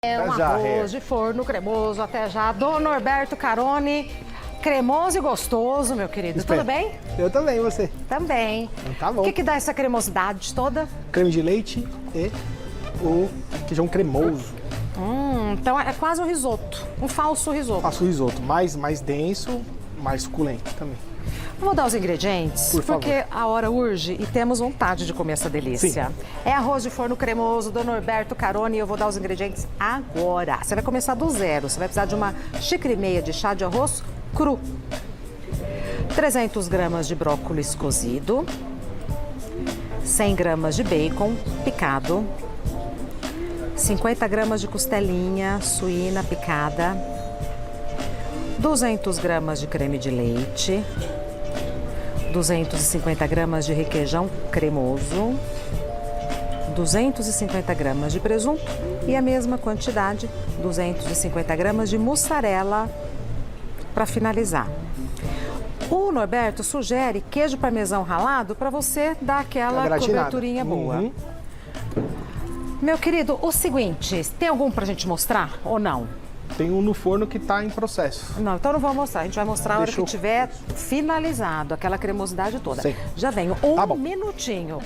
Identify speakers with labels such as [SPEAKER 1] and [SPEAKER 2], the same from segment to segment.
[SPEAKER 1] É um arroz de forno cremoso até já, do Norberto Caroni. Cremoso e gostoso, meu querido. Tudo bem?
[SPEAKER 2] Eu também, você?
[SPEAKER 1] Também.
[SPEAKER 2] Então tá bom.
[SPEAKER 1] O que dá essa cremosidade toda?
[SPEAKER 2] Creme de leite e o queijão cremoso.
[SPEAKER 1] Então é quase um risoto, um falso risoto.
[SPEAKER 2] Faço o risoto, mais denso, mais suculento também.
[SPEAKER 1] Vou dar os ingredientes,
[SPEAKER 2] Por favor.
[SPEAKER 1] porque a hora urge e temos vontade de comer essa delícia.
[SPEAKER 2] Sim.
[SPEAKER 1] É arroz de forno cremoso do Norberto Caroni e eu vou dar os ingredientes agora. Você vai começar do zero, você vai precisar de uma xícara e meia de chá de arroz cru, 300 gramas de brócolis cozido, 100 gramas de bacon picado, 50 gramas de costelinha suína picada, 200 gramas de creme de leite, 250 gramas de requeijão cremoso, 250 gramas de presunto e a mesma quantidade, 250 gramas de mussarela para finalizar. O Norberto sugere queijo parmesão ralado para você dar aquela coberturinha boa. Meu querido, o seguinte, tem algum pra gente mostrar ou não?
[SPEAKER 2] Tem um no forno que tá em processo.
[SPEAKER 1] Não, então não vou mostrar. A gente vai mostrar a hora que tiver finalizado, aquela cremosidade toda.
[SPEAKER 2] Sei.
[SPEAKER 1] Já venho. Minutinho.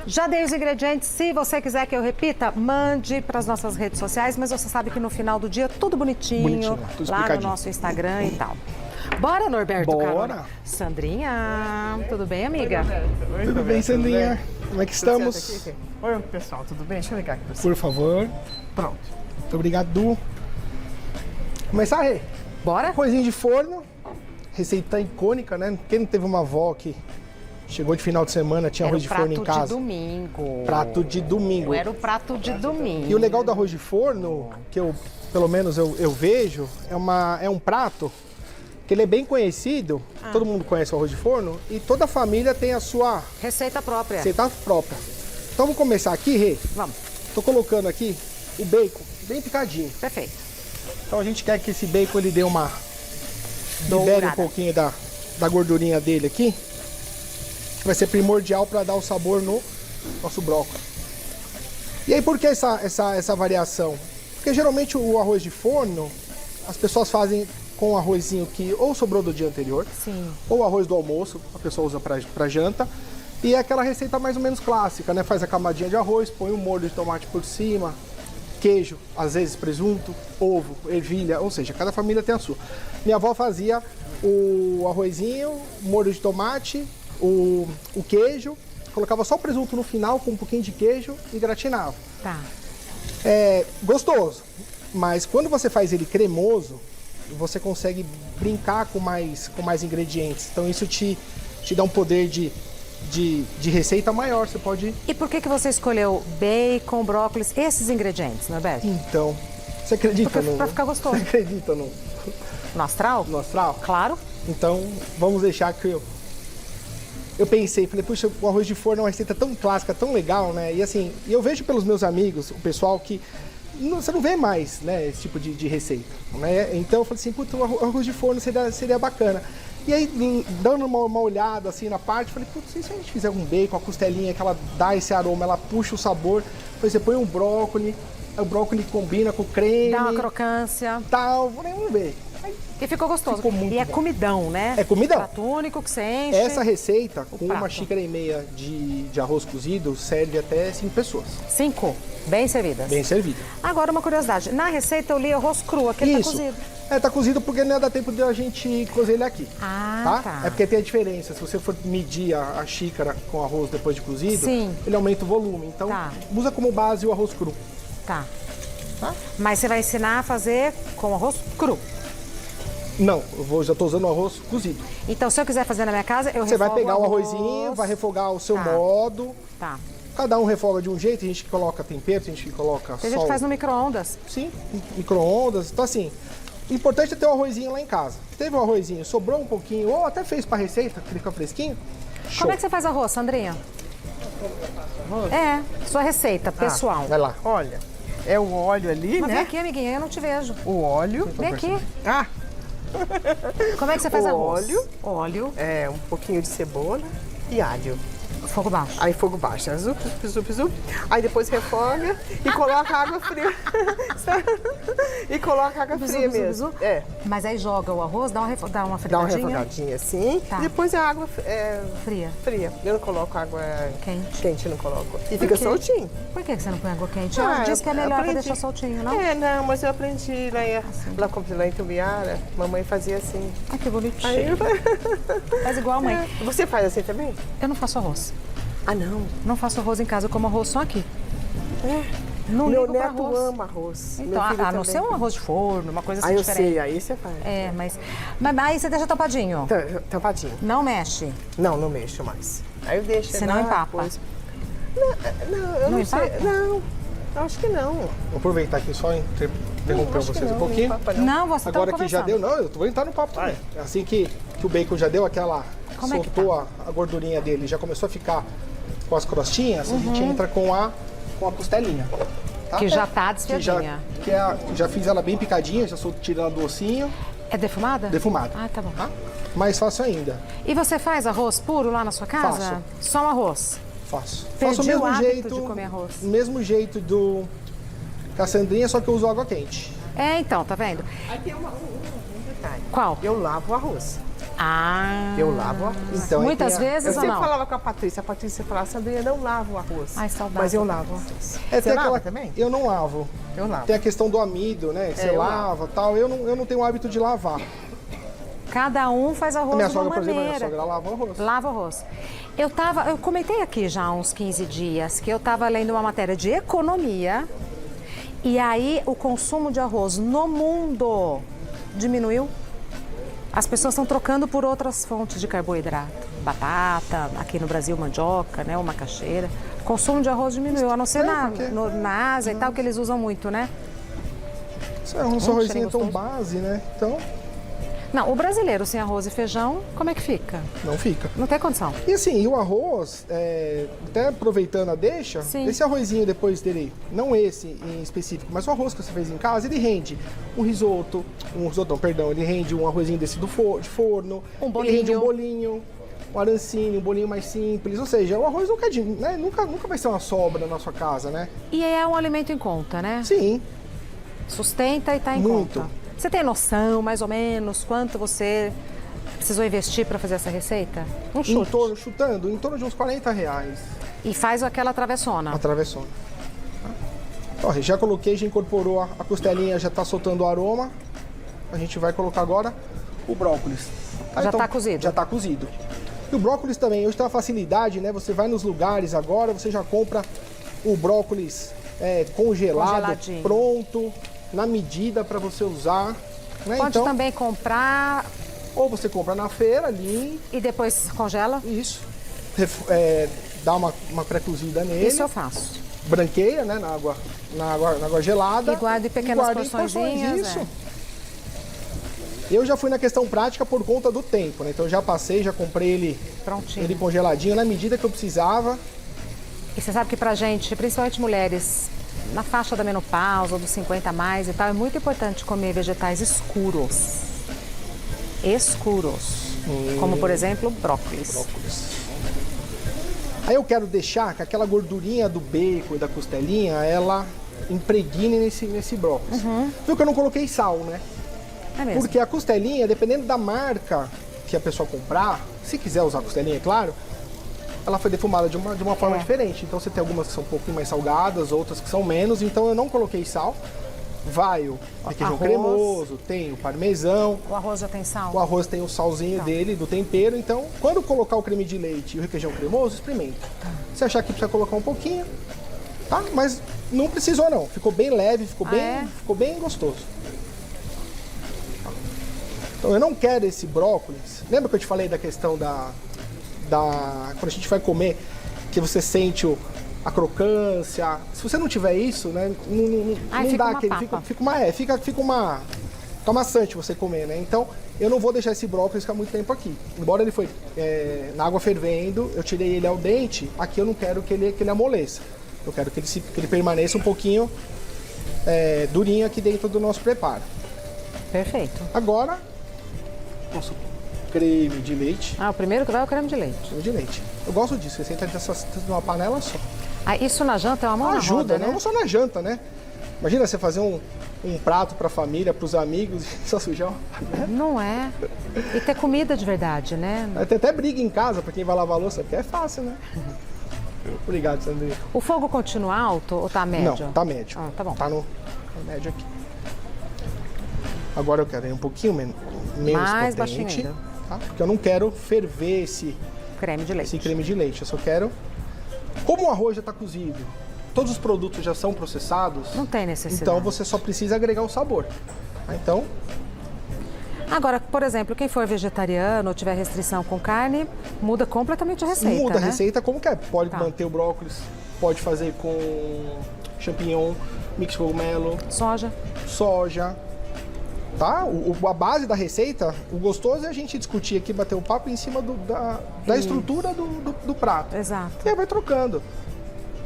[SPEAKER 1] Já dei os ingredientes. Se você quiser que eu repita, mande para as nossas redes sociais, mas você sabe que no final do dia tudo bonitinho
[SPEAKER 2] tudo
[SPEAKER 1] lá no
[SPEAKER 2] explicadinho.
[SPEAKER 1] nosso Instagram e tal. Bora, Norberto?
[SPEAKER 2] Bora.
[SPEAKER 1] Caroni? Sandrinha, tudo bem, amiga?
[SPEAKER 3] Oi,
[SPEAKER 2] Tudo bem, Sandrinha? Como é que estamos?
[SPEAKER 3] Oi, pessoal, tudo bem? Deixa eu ligar aqui pra você.
[SPEAKER 2] Por favor.
[SPEAKER 3] Pronto.
[SPEAKER 2] Muito obrigado, Du. Começar, Rê.
[SPEAKER 1] Bora?
[SPEAKER 2] Coisinha de forno. Receita icônica, né? Quem não teve uma avó que chegou de final de semana, tinha arroz de forno em casa?
[SPEAKER 1] Prato de domingo.
[SPEAKER 2] Prato de domingo.
[SPEAKER 1] Era o prato de domingo.
[SPEAKER 2] E o legal do arroz de forno, que eu, pelo menos eu vejo, é um prato que ele é bem conhecido, todo mundo conhece o arroz de forno, e toda família tem a sua
[SPEAKER 1] Receita própria.
[SPEAKER 2] receita própria. Então vamos começar aqui, Rê.
[SPEAKER 1] Vamos.
[SPEAKER 2] Tô colocando aqui o bacon bem picadinho.
[SPEAKER 1] Perfeito.
[SPEAKER 2] Então a gente quer que esse bacon ele dê uma... libere
[SPEAKER 1] Dourada.
[SPEAKER 2] um pouquinho da gordurinha dele aqui, que vai ser primordial para dar o sabor no nosso brócolis. E aí por que essa variação? Porque geralmente o arroz de forno, as pessoas fazem com um arrozinho que ou sobrou do dia anterior,
[SPEAKER 1] Sim.
[SPEAKER 2] ou arroz do almoço, a pessoa usa para janta, e é aquela receita mais ou menos clássica, né? Faz a camadinha de arroz, põe um molho de tomate por cima, queijo, às vezes presunto, ovo, ervilha, ou seja, cada família tem a sua. Minha avó fazia o arrozinho, molho de tomate, o queijo, colocava só o presunto no final com um pouquinho de queijo e gratinava.
[SPEAKER 1] Tá.
[SPEAKER 2] É gostoso, mas quando você faz ele cremoso, você consegue brincar com mais ingredientes. Então isso te dá um poder de receita maior. Você pode...
[SPEAKER 1] E por que você escolheu bacon, brócolis, esses ingredientes, Norberto?
[SPEAKER 2] Então, você acredita
[SPEAKER 1] Porque
[SPEAKER 2] no...
[SPEAKER 1] pra ficar gostoso.
[SPEAKER 2] Você acredita no
[SPEAKER 1] No
[SPEAKER 2] astral?
[SPEAKER 1] Claro.
[SPEAKER 2] Então, vamos deixar que eu pensei, falei, puxa, o arroz de forno é uma receita tão clássica, tão legal, né? E assim, eu vejo pelos meus amigos, o pessoal que você não vê mais, né, esse tipo de receita, né? Então eu falei assim, puta, o arroz de forno seria bacana. E aí, dando uma olhada assim na parte, falei, putz, e se a gente fizer um bacon, a costelinha, que ela dá esse aroma, ela puxa o sabor, depois você põe um brócolis, aí o brócolis combina com creme.
[SPEAKER 1] Dá uma crocância.
[SPEAKER 2] Tal, vamos ver.
[SPEAKER 1] E ficou gostoso.
[SPEAKER 2] Ficou muito
[SPEAKER 1] e é
[SPEAKER 2] bom.
[SPEAKER 1] comidão, né?
[SPEAKER 2] É comidão.
[SPEAKER 1] Prato único que você enche.
[SPEAKER 2] Essa receita, com
[SPEAKER 1] prato.
[SPEAKER 2] uma xícara e meia de arroz cozido, serve até 5 pessoas.
[SPEAKER 1] 5. Bem servidas.
[SPEAKER 2] Bem servida.
[SPEAKER 1] Agora uma curiosidade. Na receita eu li arroz cru, aquele
[SPEAKER 2] Isso.
[SPEAKER 1] tá cozido.
[SPEAKER 2] Tá cozido porque não dá tempo de a gente cozer ele aqui.
[SPEAKER 1] Tá.
[SPEAKER 2] É porque tem a diferença. Se você for medir a xícara com arroz depois de cozido,
[SPEAKER 1] Sim.
[SPEAKER 2] ele aumenta o volume. Então, usa como base o arroz cru.
[SPEAKER 1] Tá. Mas você vai ensinar a fazer com arroz cru.
[SPEAKER 2] Não, já tô usando o arroz cozido.
[SPEAKER 1] Então, se eu quiser fazer na minha casa, eu
[SPEAKER 2] Você vai
[SPEAKER 1] refogo
[SPEAKER 2] pegar o
[SPEAKER 1] arroz.
[SPEAKER 2] arrozinho, vai refogar ao seu modo.
[SPEAKER 1] Tá.
[SPEAKER 2] Cada um refoga de um jeito, tem gente que coloca tempero, tem gente que coloca
[SPEAKER 1] Tem gente que faz no micro-ondas.
[SPEAKER 2] Sim, micro-ondas. Então assim, o importante é ter o arrozinho lá em casa. Teve um arrozinho, sobrou um pouquinho, ou até fez pra receita, que fica fresquinho. Show.
[SPEAKER 1] Como é que você faz arroz, Sandrinha? Sua receita pessoal.
[SPEAKER 2] Vai lá.
[SPEAKER 3] Olha, é o óleo ali,
[SPEAKER 1] Mas
[SPEAKER 3] né?
[SPEAKER 1] vem aqui, amiguinha, eu não te vejo.
[SPEAKER 3] O óleo.
[SPEAKER 1] Vem aqui.
[SPEAKER 3] Ah,
[SPEAKER 1] Como é que você faz
[SPEAKER 3] o
[SPEAKER 1] arroz?
[SPEAKER 3] óleo.
[SPEAKER 1] Óleo.
[SPEAKER 3] Um pouquinho de cebola e alho.
[SPEAKER 1] Fogo baixo.
[SPEAKER 3] Aí fogo baixo, né? Zup, zup, zup, zup. Aí depois refoga e coloca água fria. E coloca água
[SPEAKER 1] Bizu,
[SPEAKER 3] fria
[SPEAKER 1] bizu,
[SPEAKER 3] mesmo.
[SPEAKER 1] bizu.
[SPEAKER 3] É,
[SPEAKER 1] Mas aí joga o arroz, dá uma
[SPEAKER 3] dá uma
[SPEAKER 1] fritadinha.
[SPEAKER 3] refogadinha assim.
[SPEAKER 1] Tá.
[SPEAKER 3] E depois a água
[SPEAKER 1] Fria.
[SPEAKER 3] fria. Eu não coloco água
[SPEAKER 1] Quente.
[SPEAKER 3] quente, não coloco. E fica
[SPEAKER 1] quê?
[SPEAKER 3] soltinho.
[SPEAKER 1] Por que você não põe água quente?
[SPEAKER 3] Ah,
[SPEAKER 1] Diz que é
[SPEAKER 3] eu
[SPEAKER 1] melhor pra
[SPEAKER 3] aprendi.
[SPEAKER 1] deixar soltinho, não?
[SPEAKER 3] É, não, mas eu aprendi lá em Tubiara, mamãe fazia assim.
[SPEAKER 1] Ai, que bonitinho.
[SPEAKER 3] Aí eu...
[SPEAKER 1] Faz igual a mãe.
[SPEAKER 3] Você faz assim também?
[SPEAKER 1] Eu não faço arroz.
[SPEAKER 3] Ah, não.
[SPEAKER 1] Não faço arroz em casa, eu como arroz só aqui.
[SPEAKER 3] É.
[SPEAKER 1] Não
[SPEAKER 3] Meu
[SPEAKER 1] ligo pra
[SPEAKER 3] neto
[SPEAKER 1] arroz.
[SPEAKER 3] ama arroz.
[SPEAKER 1] Então,
[SPEAKER 3] Meu filho
[SPEAKER 1] a não
[SPEAKER 3] também.
[SPEAKER 1] ser um arroz de forno, uma coisa assim
[SPEAKER 3] Aí eu
[SPEAKER 1] diferente.
[SPEAKER 3] sei, aí você faz.
[SPEAKER 1] É, mas aí você deixa tapadinho.
[SPEAKER 3] Tampadinho.
[SPEAKER 1] Não mexe.
[SPEAKER 3] Não, não mexo mais. Aí eu deixo.
[SPEAKER 1] Senão
[SPEAKER 3] lá,
[SPEAKER 1] empapa.
[SPEAKER 3] depois- Não, eu
[SPEAKER 1] Não
[SPEAKER 3] não sei.
[SPEAKER 1] empapa?
[SPEAKER 3] Não, acho que não.
[SPEAKER 2] Vou aproveitar aqui só interromper
[SPEAKER 3] Acho que
[SPEAKER 2] vocês um
[SPEAKER 3] não,
[SPEAKER 2] pouquinho.
[SPEAKER 3] não empapa, não.
[SPEAKER 1] Não, você
[SPEAKER 2] Agora
[SPEAKER 1] tá
[SPEAKER 2] que já deu, não, eu vou entrar no papo também. Assim que o bacon já deu aquela,
[SPEAKER 1] Como é que
[SPEAKER 2] soltou a gordurinha dele, já começou a ficar com as crostinhas, a gente entra com a costelinha. Tá?
[SPEAKER 1] Que já tá
[SPEAKER 2] Que já,
[SPEAKER 1] desfiadinha.
[SPEAKER 2] já fiz ela bem picadinha, já tirei ela do ossinho,
[SPEAKER 1] É defumada?
[SPEAKER 2] defumada.
[SPEAKER 1] Ah, tá bom.
[SPEAKER 2] Tá? Mais fácil ainda,
[SPEAKER 1] E você faz arroz puro lá na sua casa?
[SPEAKER 2] Faço.
[SPEAKER 1] Só um arroz?
[SPEAKER 2] faço.
[SPEAKER 1] Perdi
[SPEAKER 2] Faço o mesmo
[SPEAKER 1] o hábito
[SPEAKER 2] jeito,
[SPEAKER 1] de comer arroz.
[SPEAKER 2] mesmo jeito do Cassandrinha, só que eu uso água quente.
[SPEAKER 1] É, então, tá vendo?
[SPEAKER 3] Aí tem um detalhe.
[SPEAKER 1] Qual?
[SPEAKER 3] Eu lavo o arroz.
[SPEAKER 1] Ah.
[SPEAKER 3] Eu lavo o arroz.
[SPEAKER 2] Então, aí
[SPEAKER 1] Muitas
[SPEAKER 2] tem a-
[SPEAKER 1] vezes
[SPEAKER 3] Eu
[SPEAKER 1] ou
[SPEAKER 3] sempre
[SPEAKER 1] não?
[SPEAKER 3] falava com a Patrícia falava, Sandrinha, não lava o arroz.
[SPEAKER 1] Ai, saudade.
[SPEAKER 3] Mas eu lavo o arroz.
[SPEAKER 2] É,
[SPEAKER 3] Você
[SPEAKER 2] tem
[SPEAKER 3] lava
[SPEAKER 2] aquela
[SPEAKER 3] também?
[SPEAKER 2] Eu não lavo.
[SPEAKER 3] Eu lavo.
[SPEAKER 2] Tem a questão do amido, né? Que você
[SPEAKER 3] eu
[SPEAKER 2] lava e tal. Eu não tenho o hábito de lavar.
[SPEAKER 1] Cada um faz
[SPEAKER 2] A
[SPEAKER 1] arroz
[SPEAKER 2] minha
[SPEAKER 1] de uma
[SPEAKER 2] sogra, por exemplo, a minha
[SPEAKER 1] maneira.
[SPEAKER 2] sogra lava o arroz.
[SPEAKER 1] Lava arroz. Eu comentei aqui já há uns 15 dias que eu estava lendo uma matéria de economia e aí o consumo de arroz no mundo diminuiu. As pessoas estão trocando por outras fontes de carboidrato. Batata, aqui no Brasil mandioca, né, ou macaxeira. O consumo de arroz diminuiu, a não ser na Ásia e tal, que eles usam muito, né?
[SPEAKER 2] Isso é um
[SPEAKER 1] cheirinho
[SPEAKER 2] arrozinho tão
[SPEAKER 1] gostoso.
[SPEAKER 2] base, né? Então,
[SPEAKER 1] Não, o brasileiro sem arroz e feijão, como é que fica?
[SPEAKER 2] não fica.
[SPEAKER 1] Não tem condição.
[SPEAKER 2] E assim, e o arroz, até aproveitando a deixa,
[SPEAKER 1] Sim.
[SPEAKER 2] esse arrozinho depois dele, não esse em específico, mas o arroz que você fez em casa, ele rende um risoto, ele rende um arrozinho desse de forno,
[SPEAKER 1] Um
[SPEAKER 2] ele rende
[SPEAKER 1] bolinho.
[SPEAKER 2] um bolinho, um arancine, um bolinho mais simples, ou seja, o arroz nunca, né, nunca vai ser uma sobra na sua casa, né?
[SPEAKER 1] E é um alimento em conta, né?
[SPEAKER 2] Sim,
[SPEAKER 1] Sustenta e está em
[SPEAKER 2] Muito.
[SPEAKER 1] conta. Você tem noção, mais ou menos, quanto você precisou investir para fazer essa receita? Um chute.
[SPEAKER 2] chutando, em torno de uns R$40
[SPEAKER 1] E faz aquela travessona.
[SPEAKER 2] a travessona. Ó, já coloquei, já incorporou a costelinha, já está soltando o aroma. A gente vai colocar agora o brócolis.
[SPEAKER 1] Já tá cozido?
[SPEAKER 2] Já está cozido. E o brócolis também, hoje tem uma facilidade, né? Você vai nos lugares agora, você já compra o brócolis congelado,
[SPEAKER 1] Congeladinho.
[SPEAKER 2] pronto, na medida para você usar. Né?
[SPEAKER 1] Pode
[SPEAKER 2] Então,
[SPEAKER 1] também comprar
[SPEAKER 2] ou você compra na feira ali,
[SPEAKER 1] e depois congela.
[SPEAKER 2] isso, dá uma pré-cozida nele.
[SPEAKER 1] Isso eu faço.
[SPEAKER 2] Branqueia, né, na água gelada.
[SPEAKER 1] E guarda em pequenas porçõezinhas,
[SPEAKER 2] Isso.
[SPEAKER 1] é.
[SPEAKER 2] Eu já fui na questão prática por conta do tempo, né? Então eu já passei, já comprei ele
[SPEAKER 1] Prontinho.
[SPEAKER 2] congeladinho na medida que eu precisava.
[SPEAKER 1] E você sabe que pra gente, principalmente mulheres, na faixa da menopausa ou dos 50 a mais e tal, é muito importante comer vegetais escuros. Escuros. Como, por exemplo, brócolis.
[SPEAKER 2] Aí eu quero deixar que aquela gordurinha do bacon e da costelinha, ela impregne nesse brócolis. Viu que eu não coloquei sal, né?
[SPEAKER 1] É mesmo.
[SPEAKER 2] Porque a costelinha, dependendo da marca que a pessoa comprar, se quiser usar costelinha, é claro, ela foi defumada de uma forma diferente. Então você tem algumas que são um pouquinho mais salgadas, outras que são menos, então eu não coloquei sal. Vai o requeijão
[SPEAKER 1] Arroz.
[SPEAKER 2] cremoso, tem o parmesão,
[SPEAKER 1] O arroz já tem sal?
[SPEAKER 2] o arroz tem o salzinho dele, do tempero. Então, quando colocar o creme de leite e o requeijão cremoso, experimenta. Se achar que precisa colocar um pouquinho, tá? Mas não precisou não, ficou bem leve, ficou bem gostoso. Então eu não quero esse brócolis. Lembra que eu te falei da questão quando a gente vai comer, que você sente a crocância. Se você não tiver isso, né, não
[SPEAKER 1] fica
[SPEAKER 2] dá
[SPEAKER 1] uma
[SPEAKER 2] aquele,
[SPEAKER 1] papa.
[SPEAKER 2] fica maçante você comer, né? Então eu não vou deixar esse brócolis ficar muito tempo aqui. Embora ele foi na água fervendo, eu tirei ele ao dente. Aqui eu não quero que ele amoleça. Eu quero que ele permaneça um pouquinho durinho aqui dentro do nosso preparo.
[SPEAKER 1] Perfeito.
[SPEAKER 2] Agora, nosso creme de leite.
[SPEAKER 1] Ah, o primeiro que vai é o creme de leite.
[SPEAKER 2] Creme de leite. Eu gosto disso, receita numa panela só.
[SPEAKER 1] Ah, isso na janta é uma mão na
[SPEAKER 2] Ajuda,
[SPEAKER 1] roda, né?
[SPEAKER 2] não só na janta, né? Imagina você fazer um prato pra família, pros amigos, e só sujar. Né?
[SPEAKER 1] Não é. E ter comida de verdade, né?
[SPEAKER 2] Tem até briga em casa pra quem vai lavar a louça, porque é fácil, né? Obrigado, Sandrinha.
[SPEAKER 1] O fogo continua alto ou tá médio?
[SPEAKER 2] Não, tá médio.
[SPEAKER 1] Ah, tá bom.
[SPEAKER 2] Tá no médio aqui. Agora eu quero ir um pouquinho menos
[SPEAKER 1] Mais
[SPEAKER 2] potente,
[SPEAKER 1] baixinho ainda.
[SPEAKER 2] tá? Porque eu não quero ferver esse
[SPEAKER 1] Creme de leite.
[SPEAKER 2] creme de leite. Eu só quero... Como o arroz já está cozido, todos os produtos já são processados,
[SPEAKER 1] Não tem necessidade.
[SPEAKER 2] então você só precisa agregar o sabor. Tá? Então,
[SPEAKER 1] Agora, por exemplo, quem for vegetariano ou tiver restrição com carne, muda completamente a receita,
[SPEAKER 2] muda a
[SPEAKER 1] né?
[SPEAKER 2] receita como quer. Pode
[SPEAKER 1] Tá.
[SPEAKER 2] manter o brócolis, pode fazer com champignon, mix cogumelo,
[SPEAKER 1] Soja.
[SPEAKER 2] soja. Tá? A base da receita, o gostoso é a gente discutir aqui, bater o papo em cima da estrutura do prato.
[SPEAKER 1] Exato.
[SPEAKER 2] E aí vai trocando.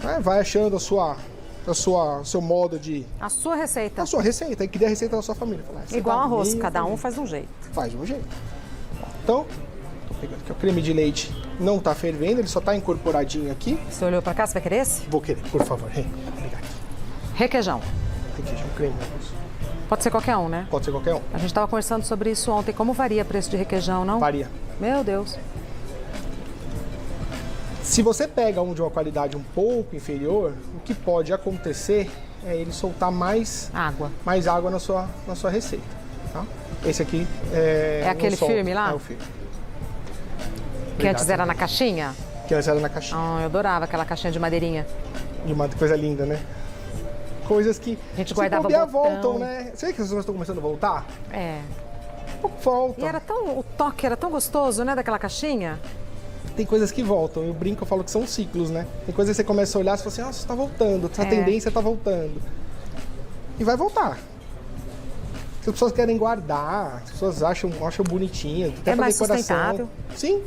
[SPEAKER 2] Né? Vai achando seu modo de...
[SPEAKER 1] A sua receita.
[SPEAKER 2] A sua receita, e cria a receita da sua família. Fala, essa
[SPEAKER 1] Igual
[SPEAKER 2] da
[SPEAKER 1] arroz,
[SPEAKER 2] minha
[SPEAKER 1] cada um
[SPEAKER 2] família.
[SPEAKER 1] faz de um jeito.
[SPEAKER 2] Faz de um jeito. Então, tô pegando aqui o creme de leite. Não tá fervendo, ele só tá incorporadinho aqui.
[SPEAKER 1] Você olhou pra cá, você vai querer esse?
[SPEAKER 2] Vou querer, por favor. Obrigado.
[SPEAKER 1] Requeijão.
[SPEAKER 2] Tem que um creme. Moço.
[SPEAKER 1] Pode ser qualquer um, né?
[SPEAKER 2] Pode ser qualquer um.
[SPEAKER 1] A gente estava conversando sobre isso ontem. Como varia o preço de requeijão, não?
[SPEAKER 2] Varia.
[SPEAKER 1] Meu Deus.
[SPEAKER 2] Se você pega um de uma qualidade um pouco inferior, o que pode acontecer é ele soltar mais
[SPEAKER 1] Água.
[SPEAKER 2] água na sua receita. Tá? Esse aqui é...
[SPEAKER 1] É aquele
[SPEAKER 2] não solta.
[SPEAKER 1] firme lá?
[SPEAKER 2] É o firme.
[SPEAKER 1] Que antes era na caixinha?
[SPEAKER 2] Que antes era na caixinha.
[SPEAKER 1] Ah, eu adorava aquela caixinha de madeirinha.
[SPEAKER 2] De uma coisa linda, né? Coisas que
[SPEAKER 1] A gente
[SPEAKER 2] se
[SPEAKER 1] guardava
[SPEAKER 2] bobear,
[SPEAKER 1] botão.
[SPEAKER 2] voltam, né? Você vê que as pessoas estão começando a voltar?
[SPEAKER 1] É.
[SPEAKER 2] Voltam.
[SPEAKER 1] E era tão, o toque era tão gostoso, né, daquela caixinha.
[SPEAKER 2] Tem coisas que voltam. Eu brinco, eu falo que são ciclos, né? Tem coisas que você começa a olhar e fala assim, nossa, tá voltando, essa tendência tá voltando. E vai voltar. As pessoas querem guardar, as pessoas acham bonitinho, até
[SPEAKER 1] É
[SPEAKER 2] pra
[SPEAKER 1] mais
[SPEAKER 2] decoração.
[SPEAKER 1] sustentável.
[SPEAKER 2] Sim.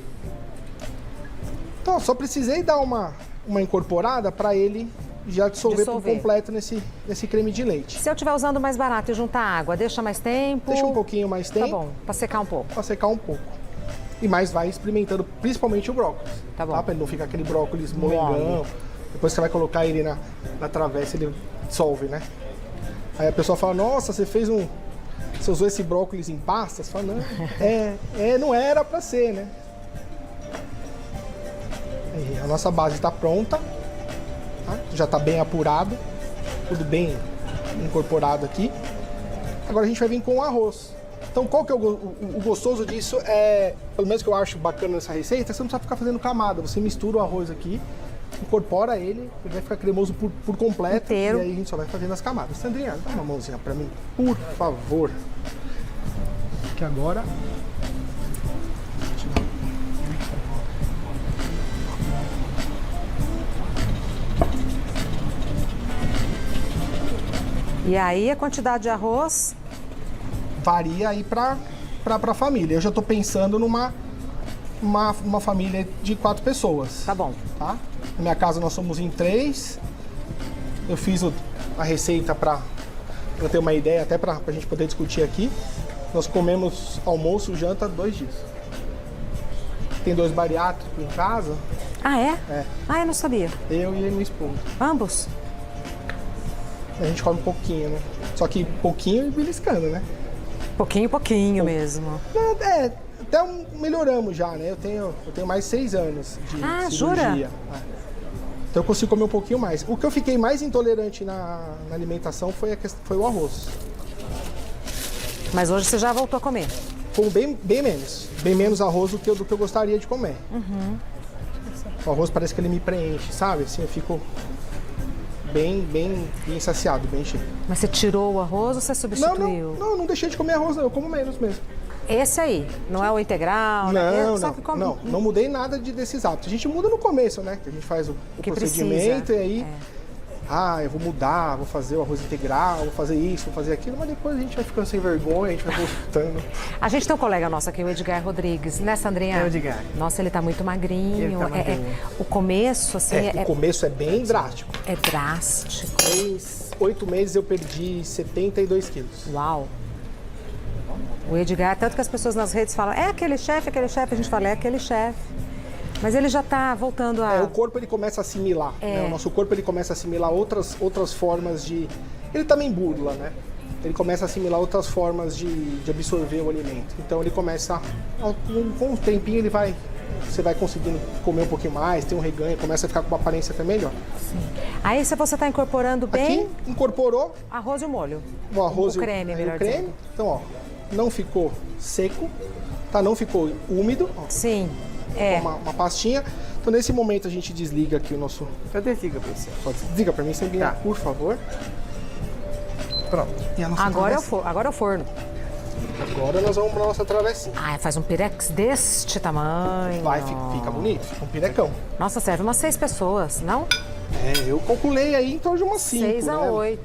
[SPEAKER 2] Então, só precisei dar uma incorporada para ele já dissolver por
[SPEAKER 1] Dissolver.
[SPEAKER 2] completo nesse creme de leite.
[SPEAKER 1] Se eu estiver usando mais barato e juntar água, deixa mais tempo?
[SPEAKER 2] Deixa um pouquinho mais tempo.
[SPEAKER 1] Tá bom, pra secar um pouco.
[SPEAKER 2] Pra secar um pouco. E mais vai experimentando, principalmente o brócolis.
[SPEAKER 1] Tá bom.
[SPEAKER 2] Pra ele não ficar aquele brócolis molengão. Depois você vai colocar ele na travessa, ele dissolve, né? Aí a pessoa fala, nossa, você usou esse brócolis em pasta? Você fala, não, não era pra ser, né? Aí, a nossa base está pronta. Tá? Já está bem apurado. Tudo bem incorporado aqui. Agora a gente vai vir com o arroz. Então, qual que é o gostoso disso? Pelo menos que eu acho bacana nessa receita, você não precisa ficar fazendo camada. Você mistura o arroz aqui, incorpora ele vai ficar cremoso por completo.
[SPEAKER 1] Inteiro.
[SPEAKER 2] E aí a gente só vai fazendo as camadas. Sandrinha, dá uma mãozinha pra mim, por favor. Que agora...
[SPEAKER 1] E aí a quantidade de arroz?
[SPEAKER 2] Varia aí pra família. Eu já tô pensando numa família de 4 pessoas.
[SPEAKER 1] Tá bom.
[SPEAKER 2] Tá? Na minha casa nós somos em 3. Eu fiz a receita pra ter uma ideia, até pra gente poder discutir aqui. Nós comemos almoço, janta 2 dias. Tem 2 bariátricos em casa,
[SPEAKER 1] Ah, é?
[SPEAKER 2] É.
[SPEAKER 1] Ah, eu não sabia.
[SPEAKER 2] eu e minha esposa.
[SPEAKER 1] Ambos?
[SPEAKER 2] A gente come pouquinho, né? Só que pouquinho e beliscando, né?
[SPEAKER 1] Pouquinho mesmo.
[SPEAKER 2] Até melhoramos já, né? Eu tenho mais 6 anos de
[SPEAKER 1] Ah,
[SPEAKER 2] cirurgia.
[SPEAKER 1] jura?
[SPEAKER 2] Então eu consigo comer um pouquinho mais. O que eu fiquei mais intolerante na alimentação foi o arroz.
[SPEAKER 1] Mas hoje você já voltou a comer.
[SPEAKER 2] Com bem menos. Bem menos arroz do que eu gostaria de comer. O arroz parece que ele me preenche, sabe? Assim, eu fico bem saciado, bem cheio.
[SPEAKER 1] Mas você tirou o arroz ou você substituiu?
[SPEAKER 2] Não deixei de comer arroz, não. Eu como menos mesmo.
[SPEAKER 1] Esse aí, não é o integral?
[SPEAKER 2] Não mudei nada desses hábitos. A gente muda no começo, né? Que a gente faz o
[SPEAKER 1] Que
[SPEAKER 2] procedimento
[SPEAKER 1] precisa.
[SPEAKER 2] e aí... eu vou mudar, vou fazer o arroz integral, vou fazer isso, vou fazer aquilo, mas depois a gente vai ficando sem vergonha, a gente vai voltando.
[SPEAKER 1] A gente tem um colega nosso aqui, o Edgar Rodrigues, né, Sandrinha?
[SPEAKER 4] É o Edgar.
[SPEAKER 1] Nossa, ele tá muito magrinho.
[SPEAKER 4] Ele tá magrinho.
[SPEAKER 1] O começo, assim,
[SPEAKER 2] O começo é bem drástico.
[SPEAKER 1] é drástico.
[SPEAKER 2] Em 8 meses eu perdi 72 quilos.
[SPEAKER 1] Uau. O Edgar, tanto que as pessoas nas redes falam, é aquele chefe, a gente fala, é aquele chefe. Mas ele já está voltando a...
[SPEAKER 2] O corpo ele começa a assimilar, né? O nosso corpo ele começa a assimilar outras formas de... Ele também burla, né? Ele começa a assimilar outras formas de absorver o alimento. Então ele começa, com um tempinho você vai conseguindo comer um pouquinho mais, tem um reganho, começa a ficar com uma aparência até melhor.
[SPEAKER 1] Sim. Aí se você está incorporando bem...
[SPEAKER 2] Aqui, incorporou...
[SPEAKER 1] Arroz e o molho.
[SPEAKER 2] O arroz
[SPEAKER 1] o creme, melhor
[SPEAKER 2] creme.
[SPEAKER 1] dizendo.
[SPEAKER 2] Então, ó, não ficou seco, tá? Não ficou úmido. Ó.
[SPEAKER 1] Sim,
[SPEAKER 2] Uma pastinha. Então, nesse momento, a gente desliga aqui o nosso...
[SPEAKER 3] Eu desligo pra você.
[SPEAKER 2] Desliga pra mim, sempre,
[SPEAKER 3] Tá.
[SPEAKER 2] por favor. Pronto. E a nossa
[SPEAKER 1] agora é
[SPEAKER 2] travessinha.
[SPEAKER 1] o forno.
[SPEAKER 2] Agora nós vamos pra nossa travessinha.
[SPEAKER 1] Ah, faz um pirex deste tamanho.
[SPEAKER 2] Fica bonito, fica um pirecão.
[SPEAKER 1] Nossa, serve umas 6 pessoas, não?
[SPEAKER 2] Eu calculei aí em torno de umas 5,
[SPEAKER 1] 6 a
[SPEAKER 2] né?
[SPEAKER 1] 8.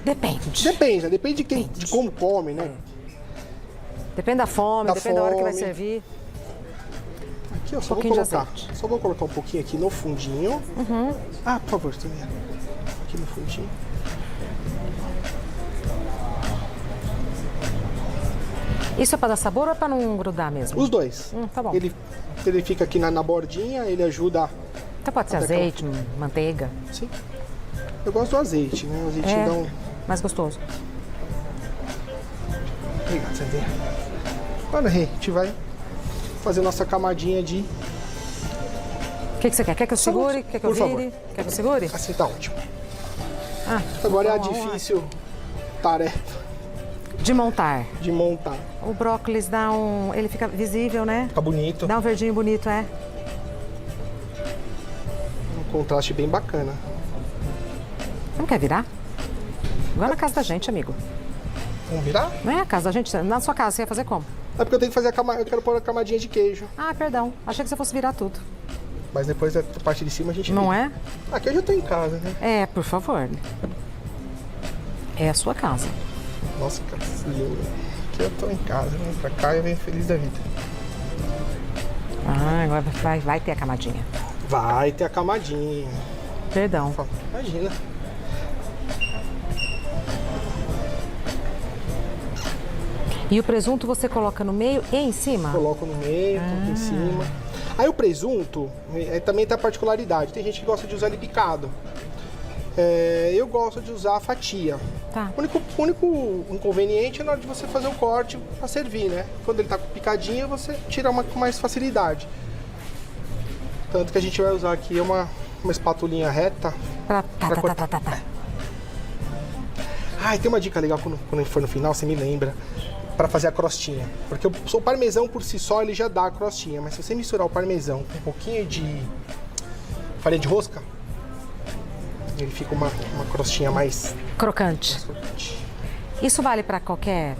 [SPEAKER 1] Depende.
[SPEAKER 2] Depende de como come, né?
[SPEAKER 1] Depende da fome, depende da hora que vai
[SPEAKER 2] fome.
[SPEAKER 1] servir.
[SPEAKER 2] Aqui, ó, só
[SPEAKER 1] pouquinho de
[SPEAKER 2] vou colocar um pouquinho aqui no fundinho. Ah, por favor, também. Aqui no fundinho.
[SPEAKER 1] Isso é pra dar sabor ou é pra não grudar mesmo?
[SPEAKER 2] Os dois.
[SPEAKER 1] Tá bom.
[SPEAKER 2] Ele fica aqui na bordinha, ele ajuda.
[SPEAKER 1] Então pode ser azeite, manteiga.
[SPEAKER 2] Sim. Eu gosto do azeite, né? O azeitinho dá um.
[SPEAKER 1] Mais gostoso.
[SPEAKER 2] Obrigado, Sandrinha. Agora, Rê, a gente vai fazer nossa camadinha de.
[SPEAKER 1] O que você quer? Quer que eu segure? Quer que eu
[SPEAKER 2] Por favor.
[SPEAKER 1] vire? Quer que eu segure?
[SPEAKER 2] Assim tá ótimo.
[SPEAKER 1] então
[SPEAKER 2] Agora é a
[SPEAKER 1] vamos lá.
[SPEAKER 2] difícil tarefa
[SPEAKER 1] De montar.
[SPEAKER 2] de montar.
[SPEAKER 1] O brócolis dá um... Ele fica visível, né?
[SPEAKER 2] Fica bonito.
[SPEAKER 1] Dá um verdinho bonito, é?
[SPEAKER 2] Um contraste bem bacana.
[SPEAKER 1] Não quer virar? Igual na casa da gente, amigo.
[SPEAKER 2] Vamos virar?
[SPEAKER 1] Não é a casa da gente? Na sua casa, você ia fazer como?
[SPEAKER 2] É porque eu tenho que fazer eu quero pôr a camadinha de queijo.
[SPEAKER 1] Ah, perdão. Achei que você fosse virar tudo.
[SPEAKER 2] Mas depois da parte de cima a gente
[SPEAKER 1] Não
[SPEAKER 2] vira.
[SPEAKER 1] é?
[SPEAKER 2] Aqui eu já tô em casa, né?
[SPEAKER 1] É, por favor. É a sua casa.
[SPEAKER 2] Nossa, cara, aqui eu tô em casa, vem pra cá e venho feliz da vida.
[SPEAKER 1] Ah, agora vai ter a camadinha.
[SPEAKER 2] Vai ter a camadinha.
[SPEAKER 1] Perdão.
[SPEAKER 2] Imagina.
[SPEAKER 1] E o presunto você coloca no meio e em cima?
[SPEAKER 2] Coloco no meio, coloco em cima. Aí o presunto, também tem a particularidade. Tem gente que gosta de usar ele picado. Eu gosto de usar a fatia.
[SPEAKER 1] Tá.
[SPEAKER 2] O único inconveniente é na hora de você fazer o corte para servir, né? Quando ele tá picadinho, você tira com mais facilidade. Tanto que a gente vai usar aqui uma espatulinha reta.
[SPEAKER 1] Tá.
[SPEAKER 2] Ah, e tem uma dica legal quando for no final, você me lembra, para fazer a crostinha. Porque o parmesão por si só ele já dá a crostinha, mas se você misturar o parmesão com um pouquinho de farinha de rosca, ele fica uma crostinha mais
[SPEAKER 1] Crocante.
[SPEAKER 2] crocante.
[SPEAKER 1] Isso vale pra qualquer...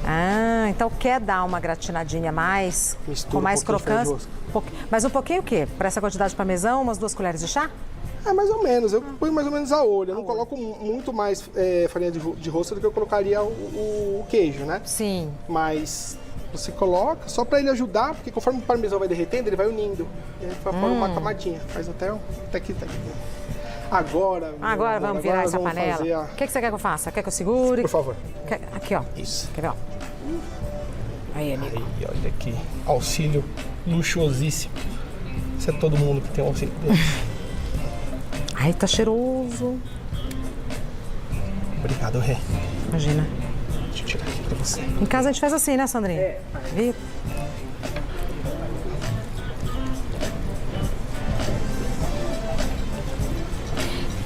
[SPEAKER 1] Ah, então quer dar uma gratinadinha mais,
[SPEAKER 2] Mistura
[SPEAKER 1] com mais
[SPEAKER 2] um pouquinho de farinha de
[SPEAKER 1] crocância? Mas um pouquinho o quê? Para essa quantidade de parmesão, umas 2 colheres de chá?
[SPEAKER 2] É mais ou menos, eu ponho mais ou menos a olho. Eu não coloco muito mais farinha de rosca do que eu colocaria o queijo, né?
[SPEAKER 1] Sim.
[SPEAKER 2] Mas você coloca só para ele ajudar, porque conforme o parmesão vai derretendo, ele vai unindo. E aí vai formar uma camadinha. Faz até aqui. Agora
[SPEAKER 1] Vamos virar essa
[SPEAKER 2] vamos
[SPEAKER 1] panela.
[SPEAKER 2] fazer
[SPEAKER 1] O que você quer que eu faça? Quer que eu segure?
[SPEAKER 2] Por favor.
[SPEAKER 1] Aqui, ó.
[SPEAKER 2] Isso.
[SPEAKER 1] Quer ver, ó? Aí, amigo.
[SPEAKER 2] Aí, olha aqui. Auxílio luxuosíssimo. Isso é todo mundo que tem um auxílio desse.
[SPEAKER 1] Ai, tá cheiroso.
[SPEAKER 2] Obrigado, Rê.
[SPEAKER 1] Imagina.
[SPEAKER 2] Deixa eu tirar aqui pra você.
[SPEAKER 1] Em casa a gente faz assim, né, Sandrinha? Viu?